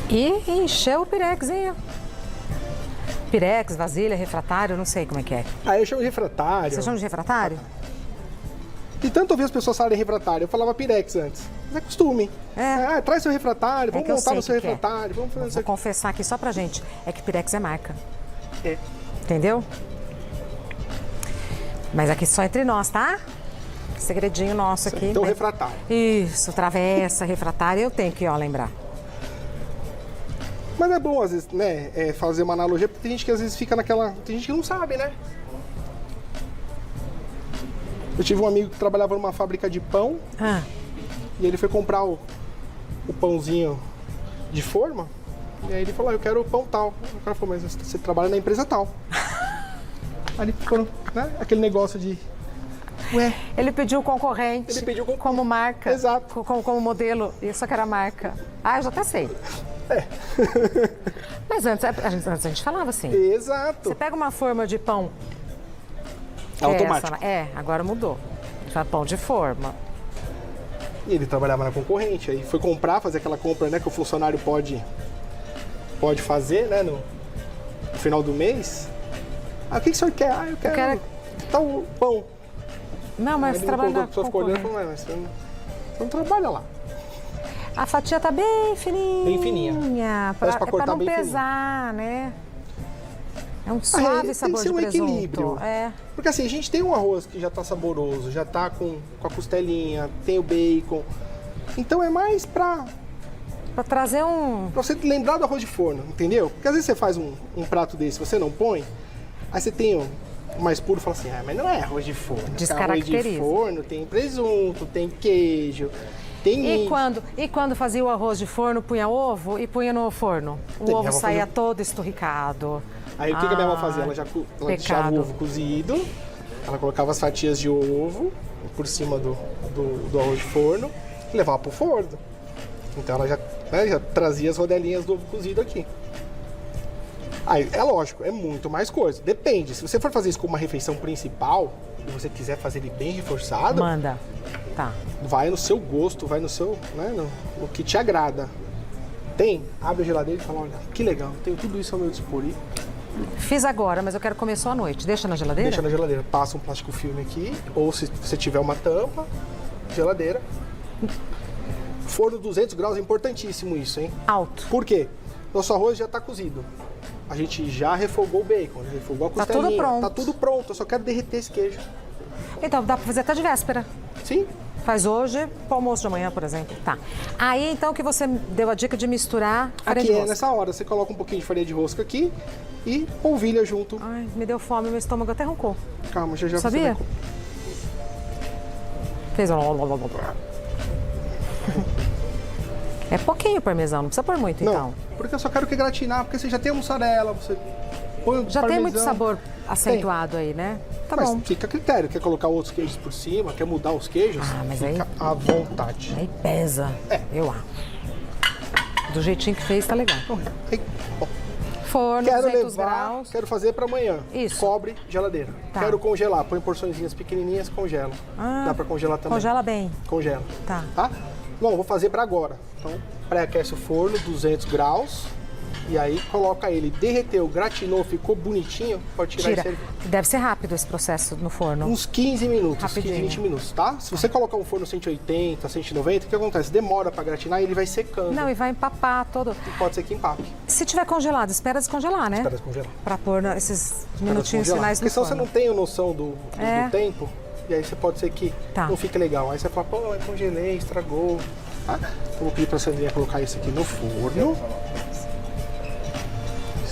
[SPEAKER 1] E encheu o pirexinho. Pirex, vasilha, refratário, não sei como é que é.
[SPEAKER 2] Aí eu chamo de refratário.
[SPEAKER 1] Você chama de refratário?
[SPEAKER 2] E tanto ouvir as pessoas falarem refratário, eu falava pirex antes. Mas é costume. Traz seu refratário, vamos
[SPEAKER 1] que eu
[SPEAKER 2] montar
[SPEAKER 1] sei
[SPEAKER 2] no seu
[SPEAKER 1] que é.
[SPEAKER 2] refratário, vamos fazer isso
[SPEAKER 1] Vou
[SPEAKER 2] aqui.
[SPEAKER 1] confessar aqui só pra gente, é que Pirex é marca.
[SPEAKER 2] É.
[SPEAKER 1] Entendeu? Mas aqui só entre nós, tá? Segredinho nosso aqui.
[SPEAKER 2] Então,
[SPEAKER 1] mas-
[SPEAKER 2] refratário.
[SPEAKER 1] Isso, travessa, refratário, eu tenho que, ó, lembrar.
[SPEAKER 2] Mas é bom, às vezes, né, fazer uma analogia, porque tem gente que às vezes fica naquela... Tem gente que não sabe, né? Eu tive um amigo que trabalhava numa fábrica de pão,
[SPEAKER 1] Ah,
[SPEAKER 2] e ele foi comprar o pãozinho de forma, e aí ele falou, eu quero o pão tal. O cara falou, mas você trabalha na empresa tal. Ali ficou, né? Aquele negócio de... Ué,
[SPEAKER 1] Ele pediu concorrente.
[SPEAKER 2] Ele pediu concorrente.
[SPEAKER 1] Como marca.
[SPEAKER 2] Exato.
[SPEAKER 1] Como modelo. Isso que era marca. Ah, eu já até sei.
[SPEAKER 2] É.
[SPEAKER 1] Mas antes a gente falava assim.
[SPEAKER 2] exato.
[SPEAKER 1] Você pega uma forma de pão.
[SPEAKER 2] É automático.
[SPEAKER 1] Agora mudou. Fala pão de forma.
[SPEAKER 2] E ele trabalhava na concorrente, aí foi comprar, fazer aquela compra, né, que o funcionário pode fazer, né, no final do mês. Ah, o que o senhor quer? Ah, eu quero tal pão.
[SPEAKER 1] Não, mas
[SPEAKER 2] Aí
[SPEAKER 1] trabalha na
[SPEAKER 2] só ficou olhando e
[SPEAKER 1] concorrente.
[SPEAKER 2] falou, mas você não trabalha lá.
[SPEAKER 1] A fatia tá bem fininha.
[SPEAKER 2] Bem fininha.
[SPEAKER 1] Pra,
[SPEAKER 2] Mas pra cortar
[SPEAKER 1] não
[SPEAKER 2] bem
[SPEAKER 1] pesar, né? É um
[SPEAKER 2] Aí
[SPEAKER 1] suave
[SPEAKER 2] tem
[SPEAKER 1] sabor
[SPEAKER 2] que ser
[SPEAKER 1] de
[SPEAKER 2] um
[SPEAKER 1] presunto.
[SPEAKER 2] equilíbrio.
[SPEAKER 1] É.
[SPEAKER 2] Porque assim, a gente tem um arroz que já tá saboroso, já tá com a costelinha, tem o bacon. Então é mais pra
[SPEAKER 1] Trazer um...
[SPEAKER 2] você lembrar do arroz de forno, entendeu? Porque às vezes você faz um prato desse, você não põe, aí você tem o mais puro e fala assim, mas não é arroz de forno. Arroz de
[SPEAKER 1] Descaracteriza.
[SPEAKER 2] forno tem presunto, tem queijo, tem...
[SPEAKER 1] E quando fazia o arroz de forno, punha ovo e punha no forno? O
[SPEAKER 2] Minha
[SPEAKER 1] ovo
[SPEAKER 2] avó
[SPEAKER 1] saía
[SPEAKER 2] fazia-
[SPEAKER 1] todo esturricado.
[SPEAKER 2] Aí o que a minha avó fazia? Ela deixava
[SPEAKER 1] pecado.
[SPEAKER 2] o ovo cozido, ela colocava as fatias de ovo por cima do arroz de forno e levava pro forno. Então ela já trazia as rodelinhas do ovo cozido aqui. Aí, é lógico, é muito mais coisa. Depende, se você for fazer isso como uma refeição principal e você quiser fazer ele bem reforçado,
[SPEAKER 1] Manda. Tá.
[SPEAKER 2] vai no seu gosto, vai no seu, né, no que te agrada. Abre a geladeira e fala, olha, que legal, tenho tudo isso ao meu dispor. E
[SPEAKER 1] Fiz agora, mas eu quero comer só à noite. Deixa na geladeira?
[SPEAKER 2] deixa na geladeira. Passa um plástico filme aqui, ou se você tiver uma tampa, geladeira. Forno 200 graus, é importantíssimo isso, hein?
[SPEAKER 1] Alto.
[SPEAKER 2] Por quê? Nosso arroz já tá cozido. A gente já refogou o bacon, já refogou a
[SPEAKER 1] Tá
[SPEAKER 2] costelinha.
[SPEAKER 1] tudo pronto.
[SPEAKER 2] Tá tudo pronto, eu só quero derreter esse queijo.
[SPEAKER 1] Então, dá pra fazer até de véspera.
[SPEAKER 2] Sim?
[SPEAKER 1] Faz hoje, pro almoço de amanhã, por exemplo. Tá. Aí, então, que você deu a dica de misturar farinha
[SPEAKER 2] Aqui
[SPEAKER 1] de
[SPEAKER 2] é
[SPEAKER 1] rosca.
[SPEAKER 2] nessa hora, você coloca um pouquinho de farinha de rosca aqui e polvilha junto.
[SPEAKER 1] Ai, me deu fome, meu estômago até roncou.
[SPEAKER 2] Calma, já
[SPEAKER 1] Sabia?
[SPEAKER 2] você vai...
[SPEAKER 1] Fez um... É pouquinho parmesão, não precisa pôr muito,
[SPEAKER 2] Não,
[SPEAKER 1] então.
[SPEAKER 2] porque eu só quero que gratinar, porque você já tem a mussarela, você põe o
[SPEAKER 1] Já tem muito
[SPEAKER 2] parmesão.
[SPEAKER 1] sabor acentuado aí, né? Tá
[SPEAKER 2] Mas
[SPEAKER 1] bom.
[SPEAKER 2] fica a critério, quer colocar outros queijos por cima, quer mudar os queijos,
[SPEAKER 1] Ah, mas
[SPEAKER 2] fica à vontade.
[SPEAKER 1] Aí pesa, eu acho. Do jeitinho que fez, tá legal.
[SPEAKER 2] Aí, bom,
[SPEAKER 1] Forno,
[SPEAKER 2] quero
[SPEAKER 1] 200
[SPEAKER 2] levar,
[SPEAKER 1] graus.
[SPEAKER 2] quero fazer para amanhã.
[SPEAKER 1] Isso.
[SPEAKER 2] Cobre, geladeira.
[SPEAKER 1] Tá.
[SPEAKER 2] Quero congelar, põe porçõezinhas pequenininhas, congela.
[SPEAKER 1] Ah,
[SPEAKER 2] Dá para congelar também.
[SPEAKER 1] Congela bem.
[SPEAKER 2] Congela.
[SPEAKER 1] Tá.
[SPEAKER 2] Bom, vou fazer para agora. Então, pré-aquece o forno, 200 graus. E aí coloca ele, derreteu, gratinou, ficou bonitinho, pode tirar
[SPEAKER 1] Tira.
[SPEAKER 2] esse
[SPEAKER 1] Deve ser rápido esse processo no forno.
[SPEAKER 2] uns 15 minutos,
[SPEAKER 1] Rapidinho.
[SPEAKER 2] 15, 20 minutos, tá? Se você colocar um forno 180, 190, o que acontece? Demora para gratinar e ele vai secando.
[SPEAKER 1] Não, e vai empapar todo.
[SPEAKER 2] E pode ser que empape.
[SPEAKER 1] Se tiver congelado, espera descongelar, né?
[SPEAKER 2] Espera descongelar.
[SPEAKER 1] Pra pôr esses
[SPEAKER 2] Espera
[SPEAKER 1] minutinhos
[SPEAKER 2] descongelar.
[SPEAKER 1] finais no
[SPEAKER 2] Porque senão você
[SPEAKER 1] forno.
[SPEAKER 2] não tem noção do
[SPEAKER 1] É.
[SPEAKER 2] tempo. E aí você pode ser que
[SPEAKER 1] Tá.
[SPEAKER 2] não fique legal. Aí você fala, pô, eu congelei, estragou. Tá? Eu vou pedir pra Sandrinha colocar isso aqui no forno.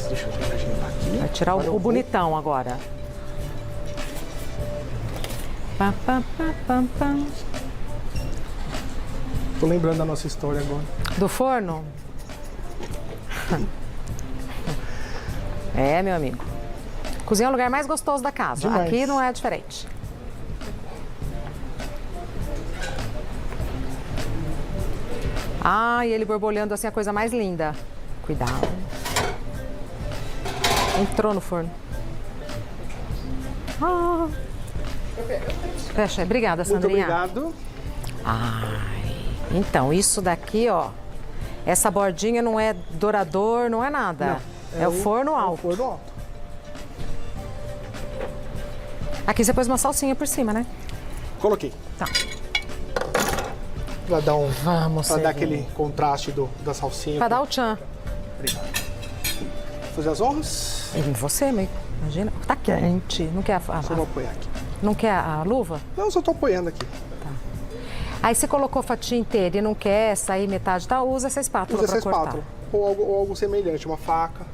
[SPEAKER 2] Deixa eu imaginar aqui.
[SPEAKER 1] Vai tirar
[SPEAKER 2] Agora eu
[SPEAKER 1] o
[SPEAKER 2] vou-
[SPEAKER 1] bonitão agora. Pá, pá, pá, pá, pá.
[SPEAKER 2] Tô lembrando da nossa história agora.
[SPEAKER 1] Do forno? É, meu amigo. Cozinha é o lugar mais gostoso da casa.
[SPEAKER 2] Demais.
[SPEAKER 1] Aqui não é diferente. Ah, e ele borbulhando assim, a coisa mais linda. Cuidado. Entrou no forno. Ah. Fecha. Obrigada,
[SPEAKER 2] Muito
[SPEAKER 1] Sandrinha.
[SPEAKER 2] obrigado.
[SPEAKER 1] Ai, então, isso daqui, ó. Essa bordinha não é dourador, não é nada. É o forno alto.
[SPEAKER 2] É o forno alto.
[SPEAKER 1] Aqui você pôs uma salsinha por cima, né?
[SPEAKER 2] Coloquei.
[SPEAKER 1] Tá.
[SPEAKER 2] Pra dar
[SPEAKER 1] Vamos
[SPEAKER 2] pra dar
[SPEAKER 1] servir.
[SPEAKER 2] aquele contraste da salsinha.
[SPEAKER 1] Pra dar o tchan.
[SPEAKER 2] Obrigado. Fazer as honras.
[SPEAKER 1] E você, amigo. Imagina. Tá quente. Não quer
[SPEAKER 2] Só vou apoiar aqui.
[SPEAKER 1] não quer a luva?
[SPEAKER 2] Não, só tô apoiando aqui.
[SPEAKER 1] Aí você colocou fatia inteira e não quer sair metade, tá? Usa essa espátula
[SPEAKER 2] Usa
[SPEAKER 1] pra
[SPEAKER 2] essa
[SPEAKER 1] cortar.
[SPEAKER 2] espátula. Ou algo semelhante, uma faca.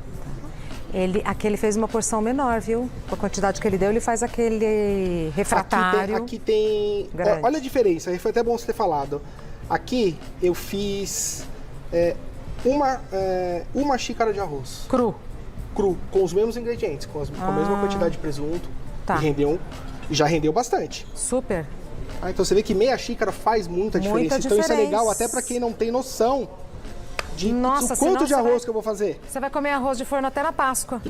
[SPEAKER 1] Aqui ele fez uma porção menor, viu? Com a quantidade que ele deu, ele faz aquele refratário.
[SPEAKER 2] Aqui tem
[SPEAKER 1] grande.
[SPEAKER 2] olha a diferença, aí foi até bom você ter falado. Aqui eu fiz uma xícara de arroz.
[SPEAKER 1] Cru.
[SPEAKER 2] cru, com os mesmos ingredientes, com a mesma quantidade de presunto.
[SPEAKER 1] Tá.
[SPEAKER 2] E já rendeu bastante.
[SPEAKER 1] Super.
[SPEAKER 2] Então você vê que meia xícara faz muita diferença. Então isso é legal até para quem não tem noção de
[SPEAKER 1] Nossa,
[SPEAKER 2] o quanto de arroz
[SPEAKER 1] vai...
[SPEAKER 2] que eu vou fazer.
[SPEAKER 1] Você vai comer arroz de forno até na Páscoa.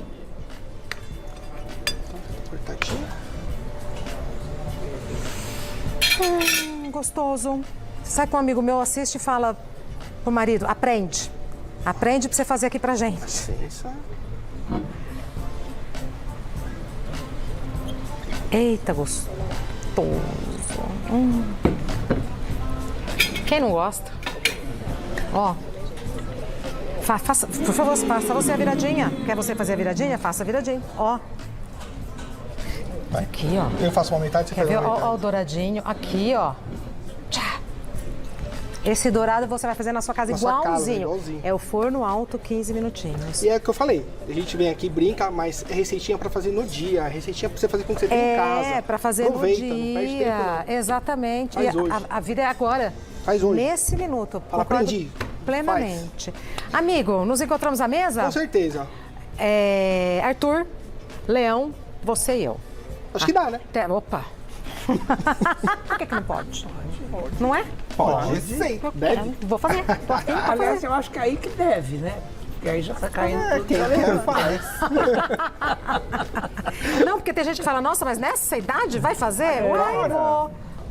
[SPEAKER 2] Cortadinho.
[SPEAKER 1] Gostoso. Sai com um amigo meu, assiste e fala pro marido, aprende. Aprende pra você fazer aqui pra gente.
[SPEAKER 2] Licença.
[SPEAKER 1] Eita, gostoso. Quem não gosta? Ó. Faça, por favor, faça você a viradinha. Quer você fazer a viradinha? Faça a viradinha. Ó.
[SPEAKER 2] Vai.
[SPEAKER 1] Aqui, ó.
[SPEAKER 2] Eu faço uma metade, você
[SPEAKER 1] Quer
[SPEAKER 2] faz
[SPEAKER 1] ver?
[SPEAKER 2] uma metade.
[SPEAKER 1] Ó, o douradinho. Aqui, ó. Tchá. Esse dourado você vai fazer na sua casa igualzinho.
[SPEAKER 2] Igualzinho.
[SPEAKER 1] É o forno alto, 15 minutinhos.
[SPEAKER 2] E é o que eu falei, a gente vem aqui, brinca, mas é receitinha pra fazer no dia, receitinha pra você fazer quando você tem em casa.
[SPEAKER 1] É, pra fazer
[SPEAKER 2] Aproveita,
[SPEAKER 1] no
[SPEAKER 2] não perde tempo,
[SPEAKER 1] dia.
[SPEAKER 2] não.
[SPEAKER 1] Exatamente.
[SPEAKER 2] Faz
[SPEAKER 1] E
[SPEAKER 2] hoje.
[SPEAKER 1] a vida é agora.
[SPEAKER 2] Faz hoje.
[SPEAKER 1] Nesse minuto.
[SPEAKER 2] Fala,
[SPEAKER 1] Concordo
[SPEAKER 2] aprendi.
[SPEAKER 1] Plenamente. Amigo, nos encontramos à mesa?
[SPEAKER 2] Com certeza.
[SPEAKER 1] Arthur, Leão, você e eu.
[SPEAKER 2] Acho que dá, né?
[SPEAKER 1] Opa! Por que não pode? Não é?
[SPEAKER 2] Pode sim. Deve.
[SPEAKER 1] Vou fazer. Tô afim pra
[SPEAKER 4] Aliás,
[SPEAKER 1] fazer.
[SPEAKER 4] eu acho que aí que deve, né? Porque aí já tá caindo tudo.
[SPEAKER 2] Quem quer faz.
[SPEAKER 1] Não, porque tem gente que fala, nossa, mas nessa idade vai fazer? Ué,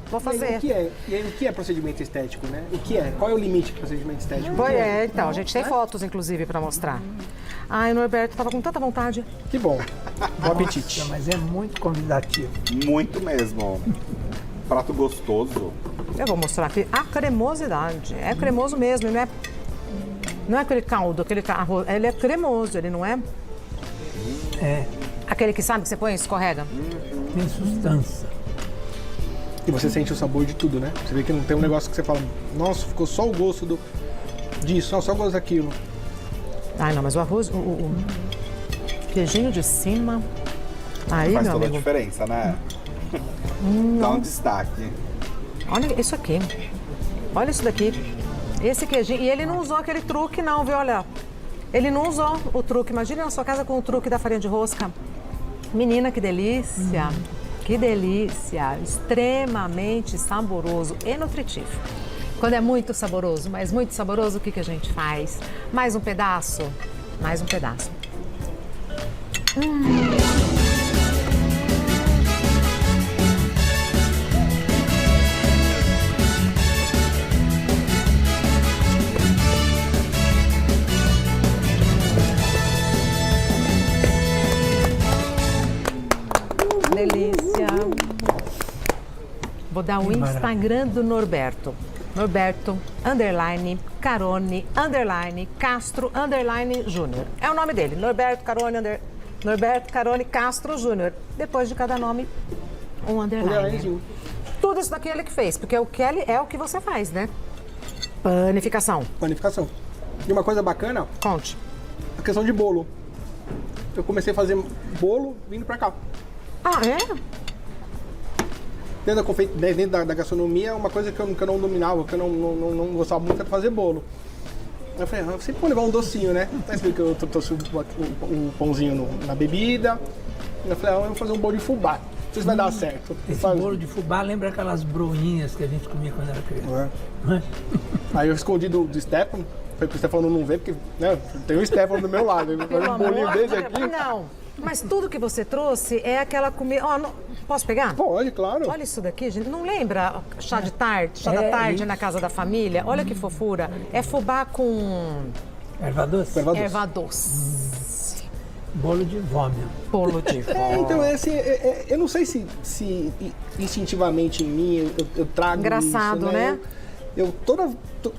[SPEAKER 1] vou fazer.
[SPEAKER 2] O que é procedimento estético, né? O que é? Qual é o limite do procedimento estético?
[SPEAKER 1] Então, a gente tem fotos, inclusive, pra mostrar. Ai, Norberto, tava com tanta vontade.
[SPEAKER 2] Que bom. Bom apetite.
[SPEAKER 4] Nossa, mas é muito convidativo.
[SPEAKER 5] Muito mesmo. Prato gostoso.
[SPEAKER 1] Eu vou mostrar aqui a cremosidade. É cremoso mesmo, não é aquele caldo, aquele arroz. Ele é cremoso, ele não é
[SPEAKER 4] É,
[SPEAKER 1] aquele que sabe que você põe e escorrega.
[SPEAKER 4] tem substância.
[SPEAKER 2] E você sente o sabor de tudo, né? Você vê que não tem um negócio que você fala, nossa, ficou só o gosto disso, não, só o gosto daquilo.
[SPEAKER 1] Ai, não, mas o arroz, o queijinho de cima. Aí,
[SPEAKER 5] Faz
[SPEAKER 1] meu
[SPEAKER 5] toda a
[SPEAKER 1] amigo.
[SPEAKER 5] diferença, né? Dá um destaque.
[SPEAKER 1] Olha isso aqui. Olha isso daqui. Esse queijinho. E ele não usou aquele truque, não, viu? Olha. Ele não usou o truque. Imagina na sua casa com o truque da farinha de rosca. Menina, que delícia. Que delícia. Extremamente saboroso e nutritivo. Quando é muito saboroso, mas muito saboroso, o que a gente faz? Mais um pedaço? Mais um pedaço. Delícia. Vou dar o Instagram do Norberto. Norberto, _ Carone, _ Castro, _ Júnior. É o nome dele, Norberto Carone Castro Júnior. Depois de cada nome, um underline. Tudo isso daqui ele que fez, porque o Kelly é o que você faz, né? Panificação.
[SPEAKER 2] Panificação. E uma coisa bacana,
[SPEAKER 1] Conte.
[SPEAKER 2] a questão de bolo. Eu comecei a fazer bolo vindo pra cá.
[SPEAKER 1] Ah, é?
[SPEAKER 2] Dentro da gastronomia, uma coisa que eu não dominava, que eu não gostava muito era fazer bolo. Eu falei, eu sempre vou levar um docinho, né? Aí você viu que eu trouxe o pãozinho na bebida. Eu falei, eu vou fazer um bolo de fubá. Não sei se vai dar certo.
[SPEAKER 4] Esse bolo de fubá lembra aquelas broinhas que a gente comia quando era criança.
[SPEAKER 2] É. Aí eu escondi do Stefano. Foi pro Stefano não ver, porque né, tem o Stefano do meu lado. Ele faz um bolinho desse aqui.
[SPEAKER 1] Não, mas tudo que você trouxe é aquela comida... Ó, posso pegar?
[SPEAKER 2] Pode, claro.
[SPEAKER 1] Olha isso daqui, gente. Não lembra chá de tarde, chá da tarde
[SPEAKER 4] isso.
[SPEAKER 1] na casa da família? Olha que fofura. É fubá com
[SPEAKER 4] Erva doce?
[SPEAKER 1] erva doce.
[SPEAKER 4] Bolo de vó, meu.
[SPEAKER 1] Bolo de vó.
[SPEAKER 2] Então, assim, eu não sei se instintivamente em mim eu trago
[SPEAKER 1] Engraçado,
[SPEAKER 2] isso,
[SPEAKER 1] né?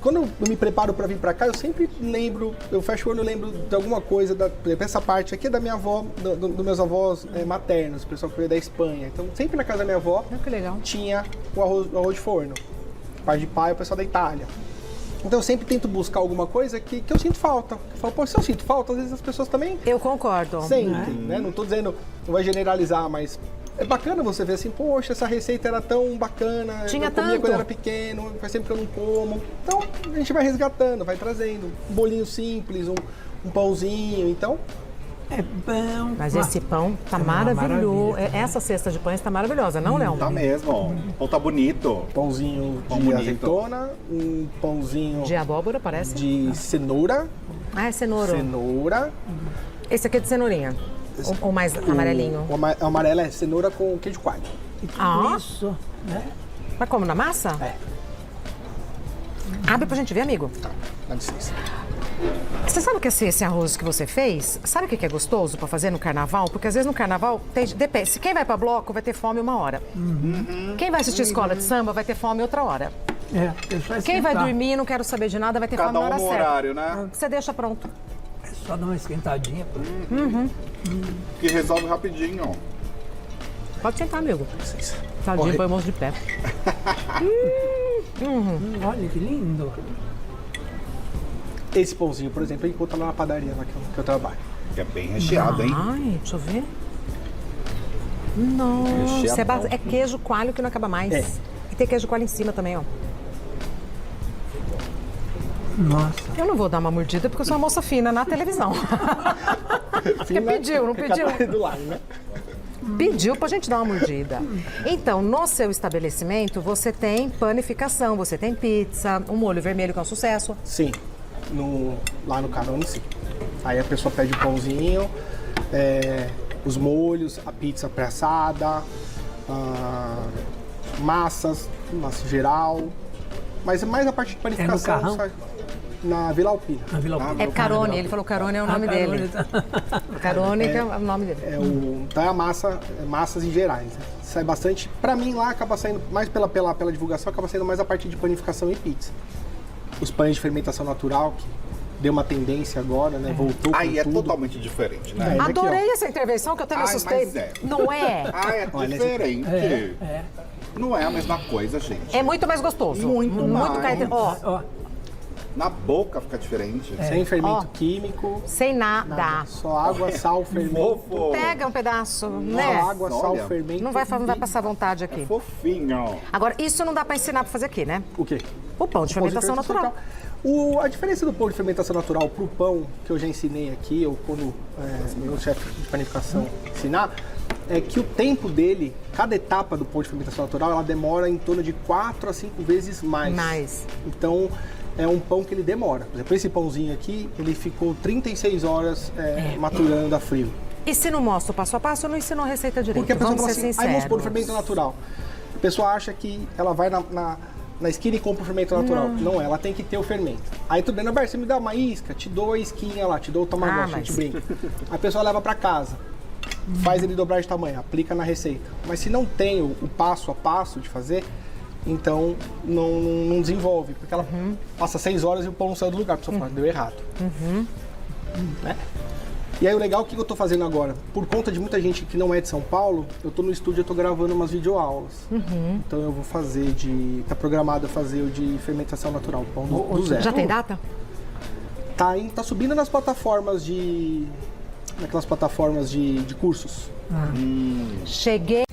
[SPEAKER 2] Quando eu me preparo para vir para cá, eu sempre lembro, eu fecho o olho e lembro de alguma coisa, essa parte aqui é da minha avó, dos meus avós maternos, o pessoal que veio da Espanha. Então, sempre na casa da minha avó
[SPEAKER 1] Que legal.
[SPEAKER 2] tinha o arroz de forno. Pai de pai, o pessoal da Itália. Então, eu sempre tento buscar alguma coisa que eu sinto falta. Eu falo, pô, se eu sinto falta, às vezes as pessoas também
[SPEAKER 1] Eu concordo.
[SPEAKER 2] sentem, né? Não tô dizendo, não vai generalizar, mas é bacana você ver assim, poxa, essa receita era tão bacana,
[SPEAKER 1] Tinha
[SPEAKER 2] eu comia
[SPEAKER 1] tanto.
[SPEAKER 2] quando era pequeno, faz tempo que eu não como. Então, a gente vai resgatando, vai trazendo um bolinho simples, um pãozinho, então
[SPEAKER 4] É bom.
[SPEAKER 1] Mas esse pão tá
[SPEAKER 4] É uma
[SPEAKER 1] maravilhoso.
[SPEAKER 4] maravilha.
[SPEAKER 1] Essa cesta de pães tá maravilhosa, não, Léo?
[SPEAKER 5] Tá mesmo. O pão tá bonito.
[SPEAKER 2] Pãozinho
[SPEAKER 5] Pão
[SPEAKER 2] de
[SPEAKER 5] bonito.
[SPEAKER 2] azeitona, um pãozinho
[SPEAKER 1] De abóbora, parece.
[SPEAKER 2] de cenoura.
[SPEAKER 1] Ah, é cenoura.
[SPEAKER 2] Cenoura.
[SPEAKER 1] Esse aqui é de cenourinha. O mais amarelinho.
[SPEAKER 2] O amarelo é cenoura com queijo coalho.
[SPEAKER 4] E tudo
[SPEAKER 1] Ah.
[SPEAKER 4] isso, né?
[SPEAKER 1] Mas como, na massa?
[SPEAKER 2] É.
[SPEAKER 1] Abre pra gente ver, amigo.
[SPEAKER 2] Dá licença.
[SPEAKER 1] Você sabe que esse arroz que você fez, sabe o que é gostoso pra fazer no carnaval? Porque às vezes no carnaval, depende. Se quem vai pra bloco vai ter fome uma hora. Quem vai assistir escola de samba vai ter fome outra hora.
[SPEAKER 4] É, deixa eu
[SPEAKER 1] Quem vai
[SPEAKER 4] esquentar.
[SPEAKER 1] dormir, não quero saber de nada, vai ter
[SPEAKER 5] Cada
[SPEAKER 1] fome na
[SPEAKER 5] um
[SPEAKER 1] hora
[SPEAKER 5] no
[SPEAKER 1] certa.
[SPEAKER 5] horário, né?
[SPEAKER 1] Você deixa pronto.
[SPEAKER 4] É só dar uma esquentadinha.
[SPEAKER 5] Que resolve rapidinho.
[SPEAKER 1] Pode sentar, amigo.
[SPEAKER 2] Licença.
[SPEAKER 1] Tadinho,
[SPEAKER 2] Corre.
[SPEAKER 1] põe mãos de pé.
[SPEAKER 4] Olha que lindo.
[SPEAKER 2] Esse pãozinho, por exemplo, eu encontro lá na padaria lá que eu trabalho.
[SPEAKER 5] Que é bem recheado, hein?
[SPEAKER 1] Ai, deixa eu ver. Nossa,
[SPEAKER 5] Recheadão.
[SPEAKER 1] é queijo coalho que não acaba mais.
[SPEAKER 2] É.
[SPEAKER 1] E tem queijo coalho em cima também, ó.
[SPEAKER 4] Nossa.
[SPEAKER 1] Eu não vou dar uma mordida porque eu sou uma moça fina na televisão. Porque pediu, não pediu?
[SPEAKER 2] Do lado, né?
[SPEAKER 1] Pediu pra gente dar uma mordida. Então, no seu estabelecimento, você tem panificação, você tem pizza, um molho vermelho que é um sucesso.
[SPEAKER 2] Sim, lá no Carone, sim. Aí a pessoa pede o pãozinho, os molhos, a pizza pré-assada, massa geral. Mas mais a parte de panificação
[SPEAKER 4] Carrão?
[SPEAKER 2] sai na Vila Alpina.
[SPEAKER 4] Na Vila Alpina.
[SPEAKER 1] É Carone, ele falou Carone é o nome dele. Carone que é o nome dele.
[SPEAKER 2] Então é a massas em gerais. Né? Sai bastante. Pra mim lá acaba saindo, mais pela divulgação, acaba saindo mais a parte de panificação e pizza. Os pães de fermentação natural, que deu uma tendência agora, né? Voltou com
[SPEAKER 5] Aí é
[SPEAKER 2] tudo.
[SPEAKER 5] totalmente diferente, né?
[SPEAKER 2] É. aqui, ó.
[SPEAKER 1] Adorei essa intervenção que eu até me
[SPEAKER 5] Ai,
[SPEAKER 1] assustei.
[SPEAKER 5] mas é.
[SPEAKER 1] Não é?
[SPEAKER 5] Ah, é
[SPEAKER 2] Olha,
[SPEAKER 5] diferente.
[SPEAKER 4] É.
[SPEAKER 5] Não é a mesma coisa, gente.
[SPEAKER 1] É muito mais gostoso.
[SPEAKER 5] Muito mais.
[SPEAKER 1] caetano. Ó,
[SPEAKER 4] Ó,
[SPEAKER 5] Na boca fica diferente.
[SPEAKER 2] Sem fermento
[SPEAKER 1] Ó.
[SPEAKER 2] químico,
[SPEAKER 1] sem nada.
[SPEAKER 2] nada. Só água, sal, fermento.
[SPEAKER 5] Fofo.
[SPEAKER 1] Pega um pedaço,
[SPEAKER 2] Só
[SPEAKER 1] né?
[SPEAKER 2] água, sal,
[SPEAKER 5] Olha,
[SPEAKER 2] fermento.
[SPEAKER 1] Não vai passar vontade aqui.
[SPEAKER 5] Fofinho.
[SPEAKER 1] Agora, isso não dá pra ensinar pra fazer aqui, né?
[SPEAKER 2] O quê?
[SPEAKER 1] O pão de fermentação natural.
[SPEAKER 2] A diferença do pão de fermentação natural pro pão que eu já ensinei aqui, ou quando meu chefe de panificação ensinar, é que o tempo dele, cada etapa do pão de fermentação natural, ela demora em torno de 4 a 5 vezes mais. Então, é um pão que ele demora. Por exemplo, esse pãozinho aqui, ele ficou 36 horas maturando a frio.
[SPEAKER 1] E se não mostra o passo a passo, eu não ensino a receita direito.
[SPEAKER 2] Porque a pessoa
[SPEAKER 1] Vamos
[SPEAKER 2] fala
[SPEAKER 1] ser
[SPEAKER 2] assim, aí vamos supor o
[SPEAKER 1] sinceros.
[SPEAKER 2] fermento natural. A pessoa acha que ela vai na esquina e compra o fermento natural. Não, ela tem que ter o fermento. Aí tudo bem, Norberto, você me dá uma isca, te dou a isquinha lá, te dou o tamagotchi, a gente brinca. A pessoa leva pra casa, faz ele dobrar de tamanho, aplica na receita. Mas se não tem o passo a passo de fazer, então não desenvolve. Porque ela passa 6 horas e o pão não saiu do lugar. A pessoa fala, deu errado. Né? E aí o legal, o que eu tô fazendo agora? Por conta de muita gente que não é de São Paulo, eu tô no estúdio, eu tô gravando umas videoaulas. Então eu vou fazer tá programado a fazer o de fermentação natural, pão do zero.
[SPEAKER 1] Já tem data?
[SPEAKER 2] Tá subindo nas plataformas naquelas plataformas de cursos.
[SPEAKER 1] Cheguei.